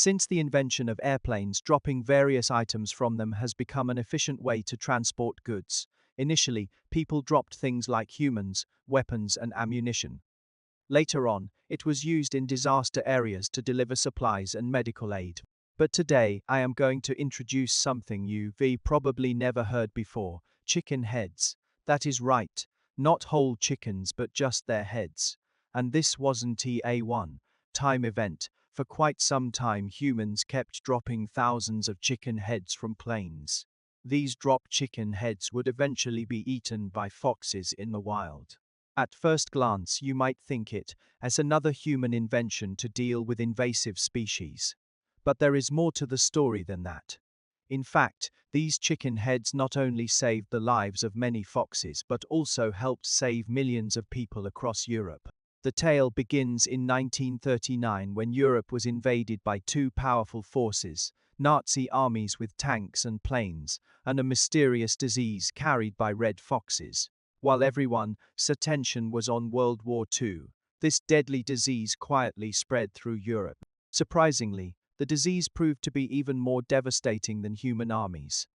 Since the invention of airplanes, dropping various items from them has become an efficient way to transport goods. Initially, people dropped things like humans, weapons, and ammunition. Later on, it was used in disaster areas to deliver supplies and medical aid. But today, I am going to introduce something you've probably never heard before: chicken heads. That is right, not whole chickens but just their heads. And this wasn't a one-time event. For quite some time, humans kept dropping thousands of chicken heads from planes. These dropped chicken heads would eventually be eaten by foxes in the wild. At first glance, you might think it as another human invention to deal with invasive species. But there is more to the story than that. In fact, these chicken heads not only saved the lives of many foxes but also helped save millions of people across Europe. The tale begins in 1939 when Europe was invaded by two powerful forces: Nazi armies with tanks and planes, and a mysterious disease carried by red foxes. While everyone's attention was on World War II, this deadly disease quietly spread through Europe. Surprisingly, the disease proved to be even more devastating than human armies.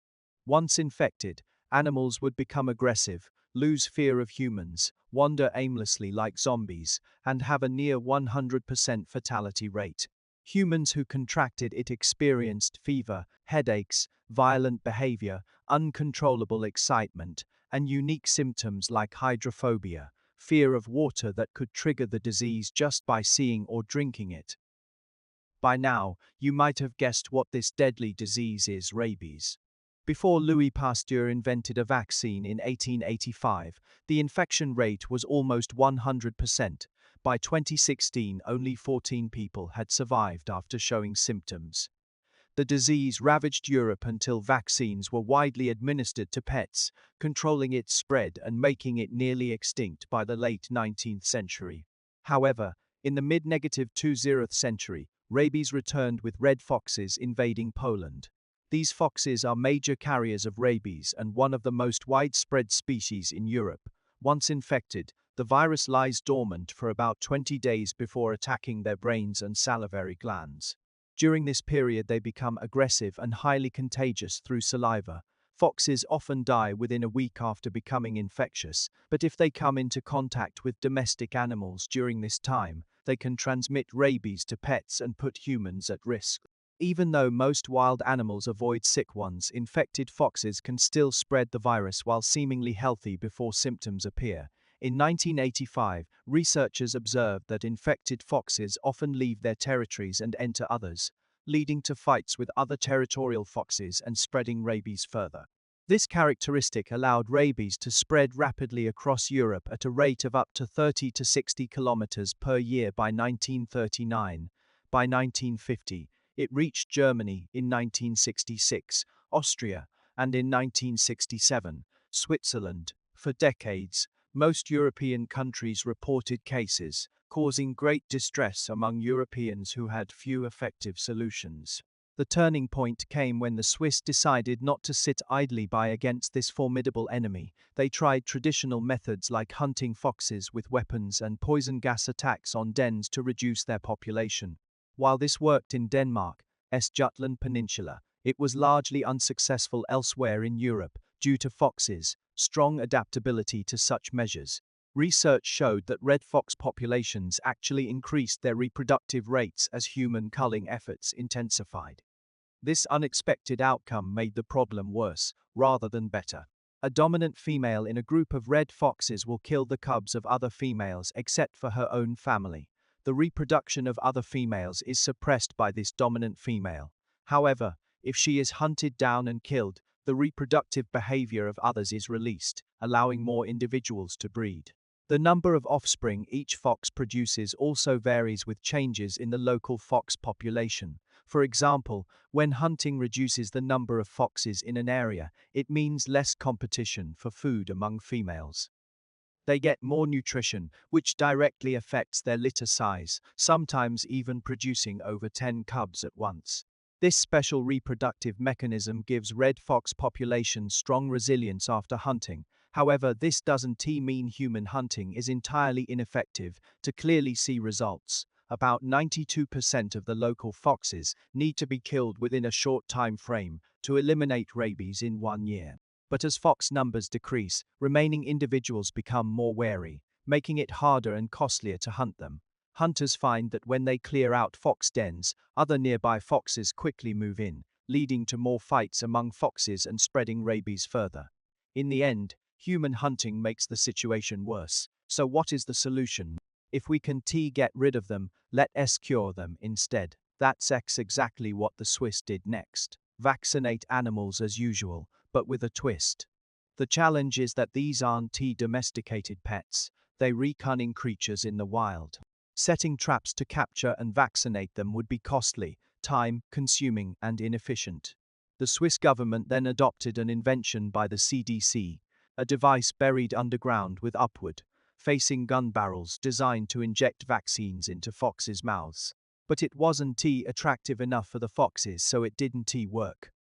Once infected, animals would become aggressive, lose fear of humans, wander aimlessly like zombies, and have a near 100% fatality rate. Humans who contracted it experienced fever, headaches, violent behavior, uncontrollable excitement, and unique symptoms like hydrophobia, fear of water that could trigger the disease just by seeing or drinking it. By now, you might have guessed what this deadly disease is: rabies. Before Louis Pasteur invented a vaccine in 1885, the infection rate was almost 100%. By 2016, only 14 people had survived after showing symptoms. The disease ravaged Europe until vaccines were widely administered to pets, controlling its spread and making it nearly extinct by the late 19th century. However, in the mid-20th century, rabies returned with red foxes invading Poland. These foxes are major carriers of rabies and one of the most widespread species in Europe. Once infected, the virus lies dormant for about 20 days before attacking their brains and salivary glands. During this period, they become aggressive and highly contagious through saliva. Foxes often die within a week after becoming infectious, but if they come into contact with domestic animals during this time, they can transmit rabies to pets and put humans at risk. Even though most wild animals avoid sick ones, infected foxes can still spread the virus while seemingly healthy before symptoms appear. In 1985, researchers observed that infected foxes often leave their territories and enter others, leading to fights with other territorial foxes and spreading rabies further. This characteristic allowed rabies to spread rapidly across Europe at a rate of up to 30 to 60 kilometers per year by 1939. By 1950, it reached Germany in 1966, Austria, and in 1967, Switzerland. For decades, most European countries reported cases, causing great distress among Europeans who had few effective solutions. The turning point came when the Swiss decided not to sit idly by against this formidable enemy. They tried traditional methods like hunting foxes with weapons and poison gas attacks on dens to reduce their population. While this worked in Denmark's Jutland Peninsula, it was largely unsuccessful elsewhere in Europe due to foxes' strong adaptability to such measures. Research showed that red fox populations actually increased their reproductive rates as human culling efforts intensified. This unexpected outcome made the problem worse, rather than better. A dominant female in a group of red foxes will kill the cubs of other females except for her own family. The reproduction of other females is suppressed by this dominant female. However, if she is hunted down and killed, the reproductive behavior of others is released, allowing more individuals to breed. The number of offspring each fox produces also varies with changes in the local fox population. For example, when hunting reduces the number of foxes in an area, it means less competition for food among females. They get more nutrition, which directly affects their litter size, sometimes even producing over 10 cubs at once. This special reproductive mechanism gives red fox populations strong resilience after hunting. However, this doesn't mean human hunting is entirely ineffective. To clearly see results, About 92% of the local foxes need to be killed within a short time frame to eliminate rabies in 1 year. But as fox numbers decrease, remaining individuals become more wary, making it harder and costlier to hunt them. Hunters find that when they clear out fox dens, other nearby foxes quickly move in, leading to more fights among foxes and spreading rabies further. In the end, human hunting makes the situation worse. So what is the solution? If we can get rid of them, let us cure them instead. That's exactly what the Swiss did next. Vaccinate animals as usual, but with a twist. The challenge is that these aren't domesticated pets, they're cunning creatures in the wild. Setting traps to capture and vaccinate them would be costly, time-consuming, and inefficient. The Swiss government then adopted an invention by the CDC, a device buried underground with upward-facing gun barrels designed to inject vaccines into foxes' mouths. But it wasn't attractive enough for the foxes, so it didn't work.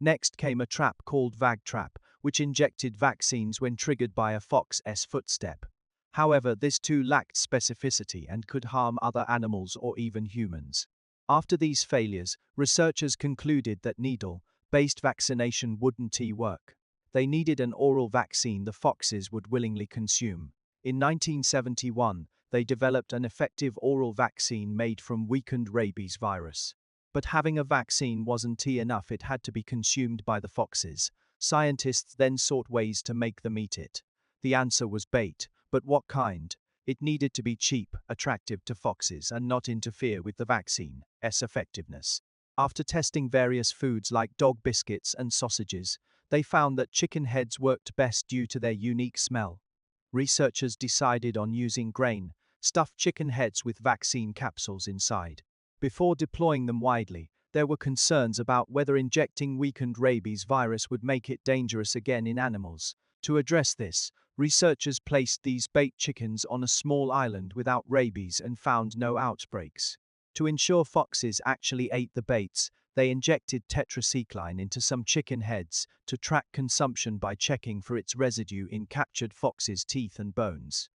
Next came a trap called Vag Trap, which injected vaccines when triggered by a fox's footstep. However, this too lacked specificity and could harm other animals or even humans. After these failures, researchers concluded that needle-based vaccination wouldn't work. They needed an oral vaccine the foxes would willingly consume. In 1971, they developed an effective oral vaccine made from weakened rabies virus. But having a vaccine wasn't enough, it had to be consumed by the foxes. Scientists then sought ways to make them eat it. The answer was bait, but what kind? It needed to be cheap, attractive to foxes, and not interfere with the vaccine's effectiveness. After testing various foods like dog biscuits and sausages, they found that chicken heads worked best due to their unique smell. Researchers decided on using grain-stuffed chicken heads with vaccine capsules inside. Before deploying them widely, there were concerns about whether injecting weakened rabies virus would make it dangerous again in animals. To address this, researchers placed these bait chickens on a small island without rabies and found no outbreaks. To ensure foxes actually ate the baits, they injected tetracycline into some chicken heads to track consumption by checking for its residue in captured foxes' teeth and bones.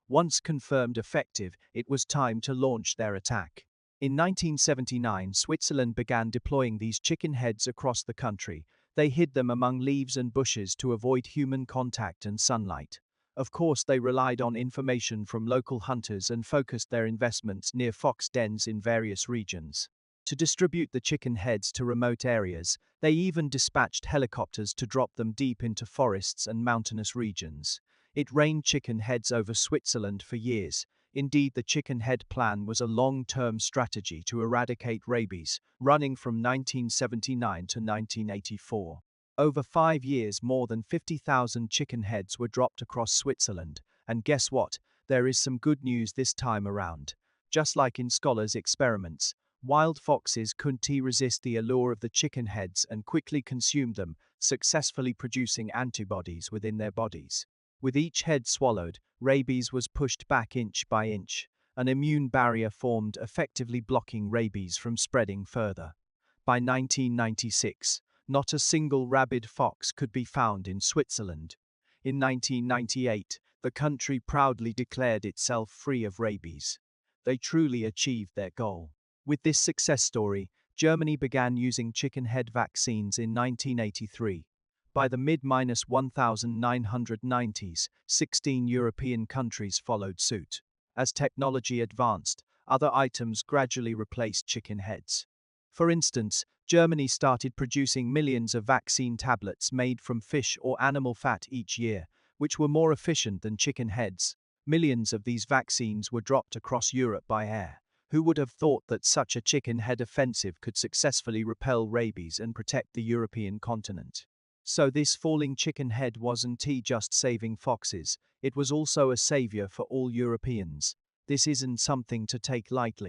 Once confirmed effective, it was time to launch their attack. In 1979, Switzerland began deploying these chicken heads across the country. They hid them among leaves and bushes to avoid human contact and sunlight. Of course, they relied on information from local hunters and focused their investments near fox dens in various regions. To distribute the chicken heads to remote areas, they even dispatched helicopters to drop them deep into forests and mountainous regions. It rained chicken heads over Switzerland for years. Indeed, the chicken head plan was a long-term strategy to eradicate rabies, running from 1979 to 1984. Over 5 years, more than 50,000 chicken heads were dropped across Switzerland. And guess what? There is some good news this time around. Just like in scholars' experiments, wild foxes couldn't resist the allure of the chicken heads and quickly consumed them, successfully producing antibodies within their bodies. With each head swallowed, rabies was pushed back inch by inch. An immune barrier formed, effectively blocking rabies from spreading further. By 1996, not a single rabid fox could be found in Switzerland. In 1998, the country proudly declared itself free of rabies. They truly achieved their goal. With this success story, Germany began using chicken head vaccines in 1983. By the mid-1990s, 16 European countries followed suit. As technology advanced, other items gradually replaced chicken heads. For instance, Germany started producing millions of vaccine tablets made from fish or animal fat each year, which were more efficient than chicken heads. Millions of these vaccines were dropped across Europe by air. Who would have thought that such a chicken head offensive could successfully repel rabies and protect the European continent? So this falling chicken head wasn't just saving foxes, it was also a savior for all Europeans. This isn't something to take lightly.